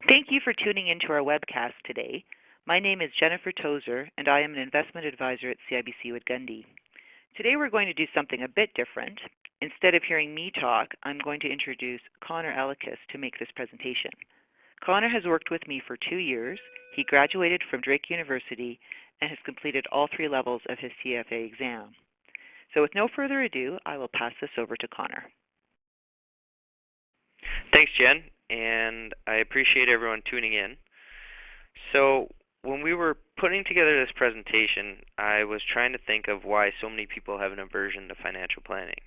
Thank you for tuning into our webcast today. My name is Jennifer Tozer, and I am an investment advisor at CIBC Wood Gundy. Today we're going to do something a bit different. Instead of hearing me talk, I'm going to introduce Connor Ellicus to make this presentation. Connor has worked with me for 2 years. He graduated from Drake University and has completed all 3 levels of his CFA exam. So with no further ado, I will pass this over to Connor. Thanks, Jen, and I appreciate everyone tuning in. So when we were putting together this presentation, I was trying to think of why so many people have an aversion to financial planning.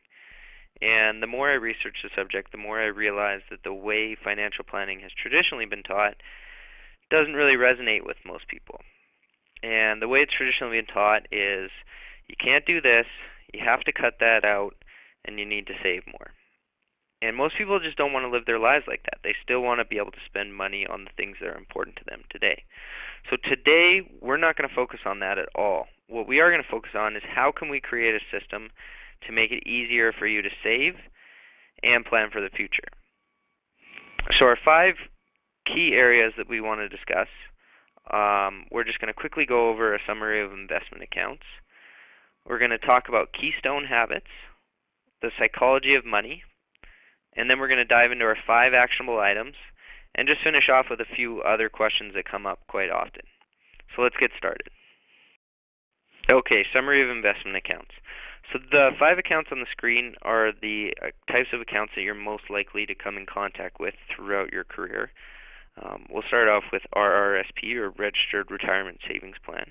And the more I researched the subject, the more I realized that the way financial planning has traditionally been taught doesn't really resonate with most people. And the way it's traditionally been taught is you can't do this, you have to cut that out, and you need to save more. And most people just don't want to live their lives like that. They still want to be able to spend money on the things that are important to them today. So today, we're not going to focus on that at all. What we are going to focus on is how can we create a system to make it easier for you to save and plan for the future. So our 5 key areas that we want to discuss, we're just going to quickly go over a summary of investment accounts. We're going to talk about keystone habits, the psychology of money, and then we're going to dive into our 5 actionable items and just finish off with a few other questions that come up quite often. So let's get started. Okay, summary of investment accounts. So the 5 accounts on the screen are the types of accounts that you're most likely to come in contact with throughout your career. We'll start off with RRSP, or Registered Retirement Savings Plan.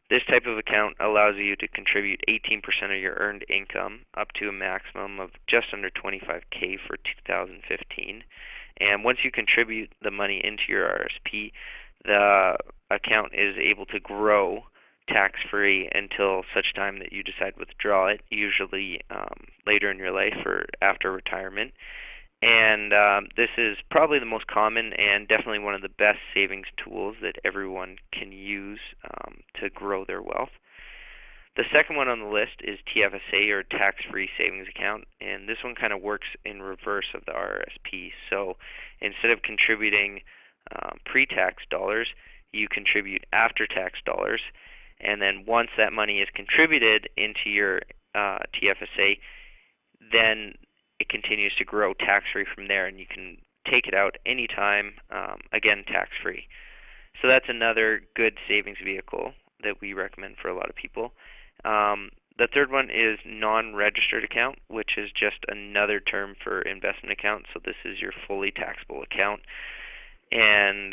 This type of account allows you to contribute 18% of your earned income up to a maximum of just under $25,000 for 2015. And once you contribute the money into your RSP, the account is able to grow tax-free until such time that you decide to withdraw it, usually later in your life or after retirement. And this is probably the most common and definitely one of the best savings tools that everyone can use to grow their wealth. The second one on the list is TFSA, or Tax-Free Savings Account, and this one kind of works in reverse of the RRSP. So instead of contributing pre-tax dollars, you contribute after-tax dollars, and then once that money is contributed into your TFSA, then it continues to grow tax-free from there, and you can take it out anytime, again, tax-free. So that's another good savings vehicle that we recommend for a lot of people. The third one is non-registered account, which is just another term for investment account. So this is your fully taxable account, and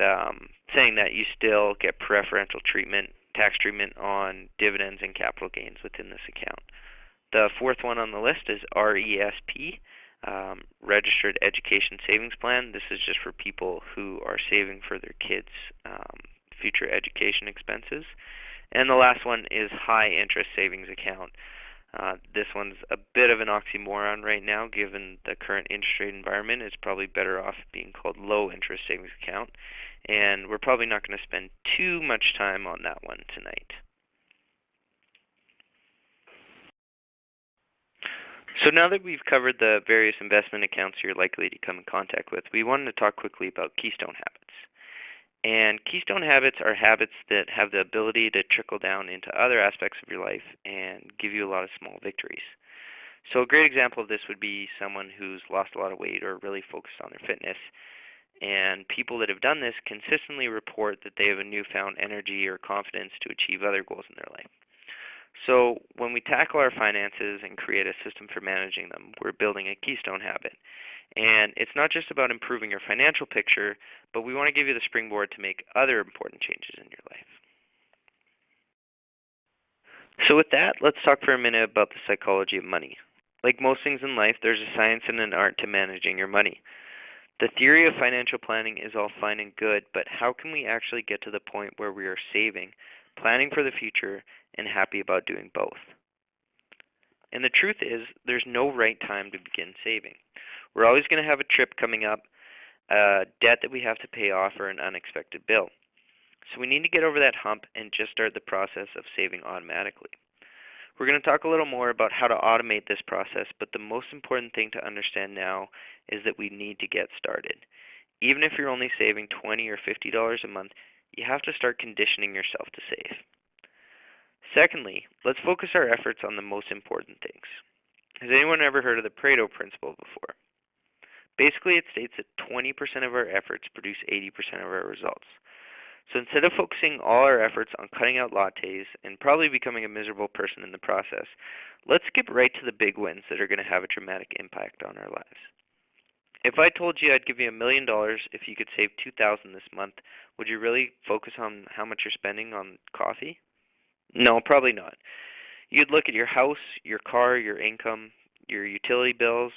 saying that you still get preferential treatment, tax treatment on dividends and capital gains within this account. The fourth one on the list is RESP, Registered Education Savings Plan. This is just for people who are saving for their kids' future education expenses. And the last one is High Interest Savings Account. This one's a bit of an oxymoron right now, given the current interest rate environment. It's probably better off being called Low Interest Savings Account, and we're probably not going to spend too much time on that one tonight. So now that we've covered the various investment accounts you're likely to come in contact with, we wanted to talk quickly about keystone habits. And keystone habits are habits that have the ability to trickle down into other aspects of your life and give you a lot of small victories. So a great example of this would be someone who's lost a lot of weight or really focused on their fitness. And people that have done this consistently report that they have a newfound energy or confidence to achieve other goals in their life. So when we tackle our finances and create a system for managing them, we're building a keystone habit. And it's not just about improving your financial picture, but we want to give you the springboard to make other important changes in your life. So with that, let's talk for a minute about the psychology of money. Like most things in life, there's a science and an art to managing your money. The theory of financial planning is all fine and good, but how can we actually get to the point where we are saving, planning for the future, and happy about doing both? And the truth is, there's no right time to begin saving. We're always going to have a trip coming up, a debt that we have to pay off, or an unexpected bill. So we need to get over that hump and just start the process of saving automatically. We're going to talk a little more about how to automate this process, but the most important thing to understand now is that we need to get started. Even if you're only saving $20 or $50 a month, you have to start conditioning yourself to save. Secondly, let's focus our efforts on the most important things. Has anyone ever heard of the Pareto principle before? Basically, it states that 20% of our efforts produce 80% of our results. So instead of focusing all our efforts on cutting out lattes and probably becoming a miserable person in the process, let's skip right to the big wins that are going to have a dramatic impact on our lives. If I told you I'd give you $1 million if you could save $2,000 this month, would you really focus on how much you're spending on coffee? No, probably not. You'd look at your house, your car, your income, your utility bills,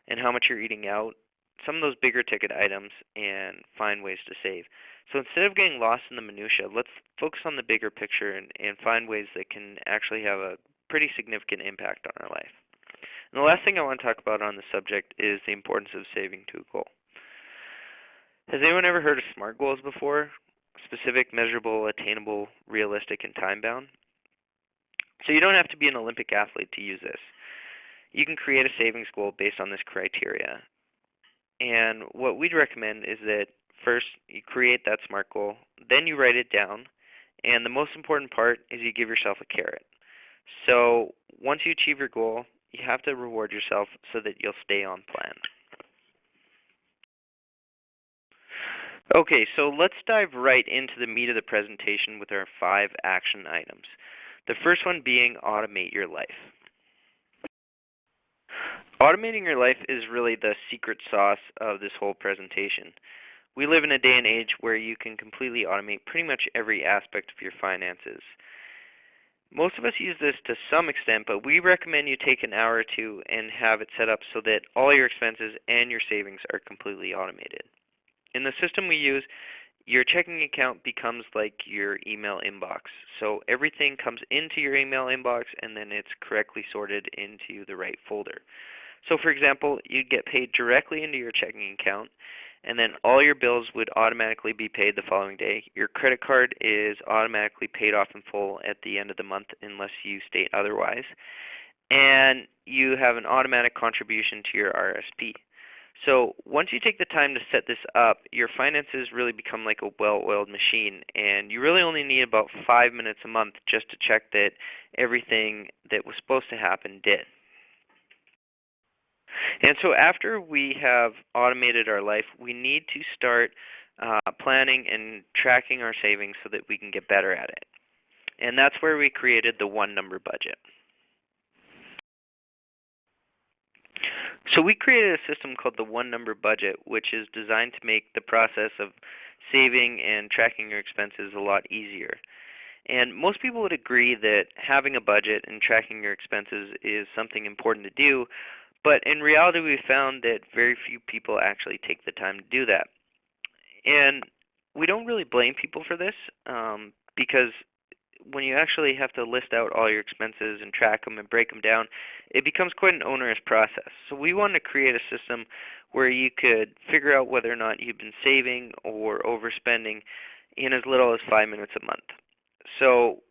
and how much you're eating out, some of those bigger ticket items, and find ways to save. So instead of getting lost in the minutia, let's focus on the bigger picture and find ways that can actually have a pretty significant impact on our life. And the last thing I want to talk about on the subject is the importance of saving to a goal. Has anyone ever heard of SMART goals before? Specific, measurable, attainable, realistic, and time-bound? So you don't have to be an Olympic athlete to use this. You can create a savings goal based on this criteria. And what we'd recommend is that first you create that SMART goal, then you write it down, and the most important part is you give yourself a carrot. So once you achieve your goal, you have to reward yourself so that you'll stay on plan. Okay, so let's dive right into the meat of the presentation with our 5 action items. The first one being automate your life. Automating your life is really the secret sauce of this whole presentation. We live in a day and age where you can completely automate pretty much every aspect of your finances. Most of us use this to some extent, but we recommend you take an hour or two and have it set up so that all your expenses and your savings are completely automated. In the system we use, your checking account becomes like your email inbox. So everything comes into your email inbox and then it's correctly sorted into the right folder. So for example, you'd get paid directly into your checking account, and then all your bills would automatically be paid the following day. Your credit card is automatically paid off in full at the end of the month unless you state otherwise. And you have an automatic contribution to your RSP. So once you take the time to set this up, your finances really become like a well-oiled machine, and you really only need about 5 minutes a month just to check that everything that was supposed to happen did. And so after we have automated our life, we need to start planning and tracking our savings so that we can get better at it. And that's where we created the one number budget. So we created a system called the one number budget, which is designed to make the process of saving and tracking your expenses a lot easier. And most people would agree that having a budget and tracking your expenses is something important to do, but in reality we found that very few people actually take the time to do that. And we don't really blame people for this because when you actually have to list out all your expenses and track them and break them down, it becomes quite an onerous process. So we wanted to create a system where you could figure out whether or not you've been saving or overspending in as little as 5 minutes a month. So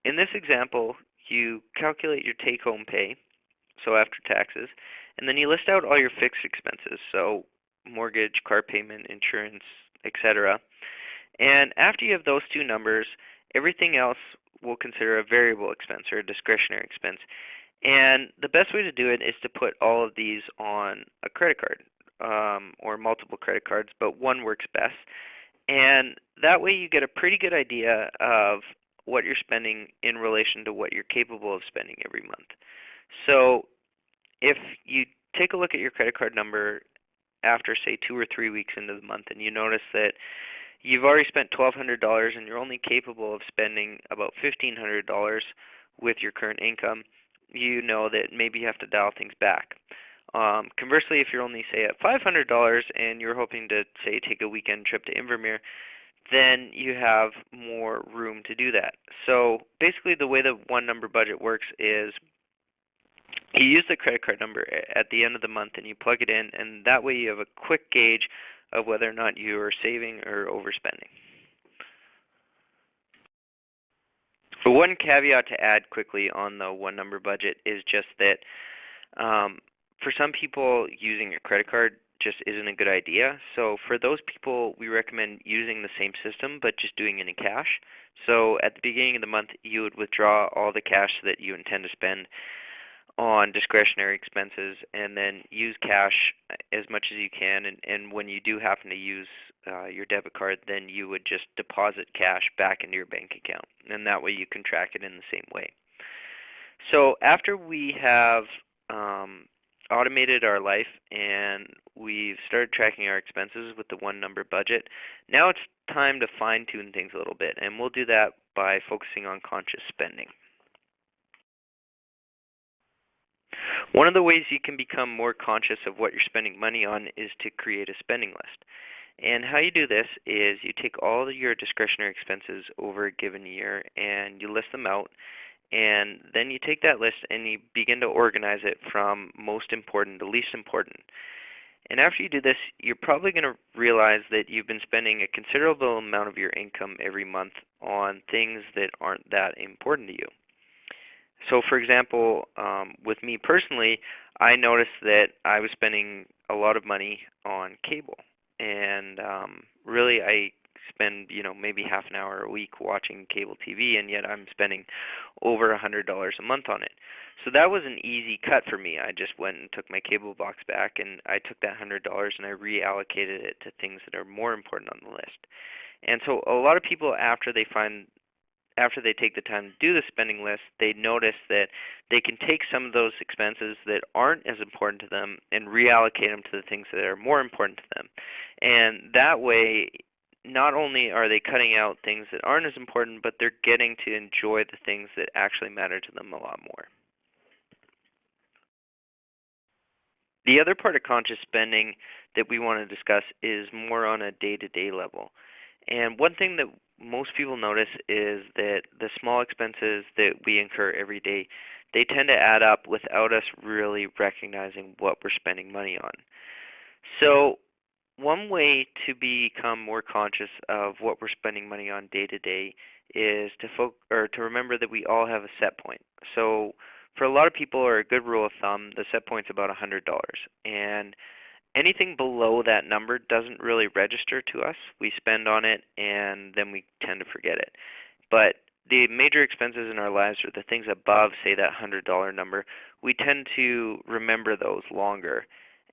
in this example, you calculate your take-home pay, so after taxes, and then you list out all your fixed expenses, so mortgage, car payment, insurance, etc. And after you have those two numbers, everything else we'll consider a variable expense or a discretionary expense. And the best way to do it is to put all of these on a credit card or multiple credit cards, but one works best. And that way you get a pretty good idea of what you're spending in relation to what you're capable of spending every month. So if you take a look at your credit card number after, say, 2 or 3 weeks into the month and you notice that you've already spent $1,200 and you're only capable of spending about $1,500 with your current income, you know that maybe you have to dial things back. Conversely, if you're only, say, at $500 and you're hoping to, say, take a weekend trip to Invermere, then you have more room to do that. So basically the way the one number budget works is you use the credit card number at the end of the month and you plug it in, and that way you have a quick gauge of whether or not you are saving or overspending. But one caveat to add quickly on the one number budget is just that for some people, using a credit card just isn't a good idea. So for those people, we recommend using the same system but just doing it in cash. So at the beginning of the month, you would withdraw all the cash that you intend to spend on discretionary expenses, and then use cash as much as you can. And when you do happen to use your debit card, then you would just deposit cash back into your bank account, and that way you can track it in the same way. So after we have automated our life and we've started tracking our expenses with the one number budget, now it's time to fine tune things a little bit, and we'll do that by focusing on conscious spending. One of the ways you can become more conscious of what you're spending money on is to create a spending list. And how you do this is you take all of your discretionary expenses over a given year and you list them out, and then you take that list and you begin to organize it from most important to least important. And after you do this, you're probably going to realize that you've been spending a considerable amount of your income every month on things that aren't that important to you. So for example, with me personally, I noticed that I was spending a lot of money on cable. And really I spend, maybe half an hour a week watching cable TV, and yet I'm spending over $100 a month on it. So that was an easy cut for me. I just went and took my cable box back, and I took that $100 and I reallocated it to things that are more important on the list. And so a lot of people, after they take the time to do the spending list, they notice that they can take some of those expenses that aren't as important to them and reallocate them to the things that are more important to them. And that way, not only are they cutting out things that aren't as important, but they're getting to enjoy the things that actually matter to them a lot more. The other part of conscious spending that we want to discuss is more on a day-to-day level. And one thing that most people notice is that the small expenses that we incur every day, they tend to add up without us really recognizing what we're spending money on. So one way to become more conscious of what we're spending money on day to day is to remember that we all have a set point. So for a lot of people, or a good rule of thumb, the set point's about $100. And anything below that number doesn't really register to us. We spend on it and then we tend to forget it. But the major expenses in our lives, are the things above, say, that $100 number, we tend to remember those longer.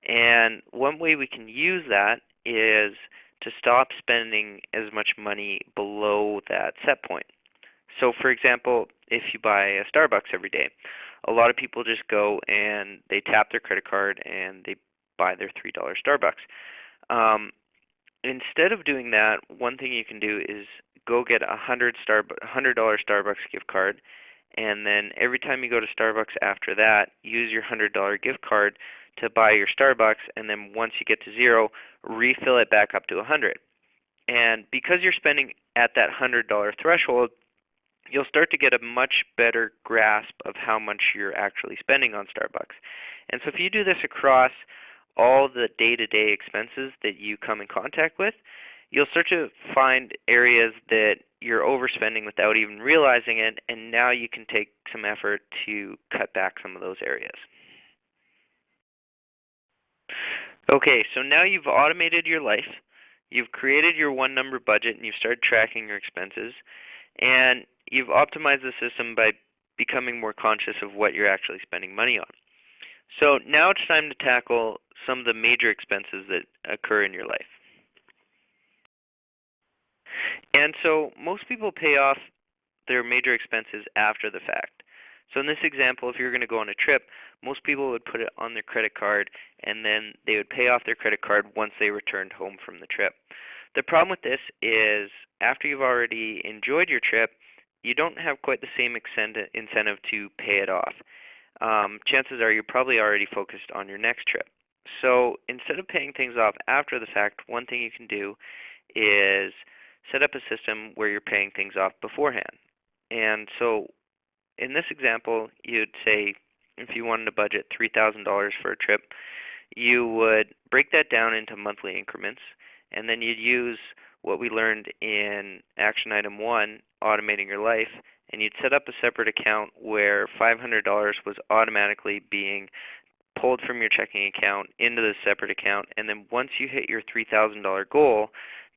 And one way we can use that is to stop spending as much money below that set point. So for example, if you buy a Starbucks every day, a lot of people just go and they tap their credit card and they buy their $3 Starbucks. Instead of doing that, one thing you can do is go get a $100 Starbucks gift card, and then every time you go to Starbucks after that, use your $100 gift card to buy your Starbucks, and then once you get to zero, refill it back up to 100. And because you're spending at that $100 threshold, you'll start to get a much better grasp of how much you're actually spending on Starbucks. And so if you do this across all the day-to-day expenses that you come in contact with, you'll start to find areas that you're overspending without even realizing it, and now you can take some effort to cut back some of those areas. Okay, so now you've automated your life, you've created your one number budget, and you've started tracking your expenses, and you've optimized the system by becoming more conscious of what you're actually spending money on. So now it's time to tackle some of the major expenses that occur in your life. And so most people pay off their major expenses after the fact. So in this example, if you're going to go on a trip, most people would put it on their credit card, and then they would pay off their credit card once they returned home from the trip. The problem with this is after you've already enjoyed your trip, you don't have quite the same incentive to pay it off. Chances are you're probably already focused on your next trip. So instead of paying things off after the fact, one thing you can do is set up a system where you're paying things off beforehand. And so in this example, you'd say if you wanted to budget $3,000 for a trip, you would break that down into monthly increments, and then you'd use what we learned in action item 1, automating your life, and you'd set up a separate account where $500 was automatically being pulled from your checking account into this separate account, and then once you hit your $3,000 goal,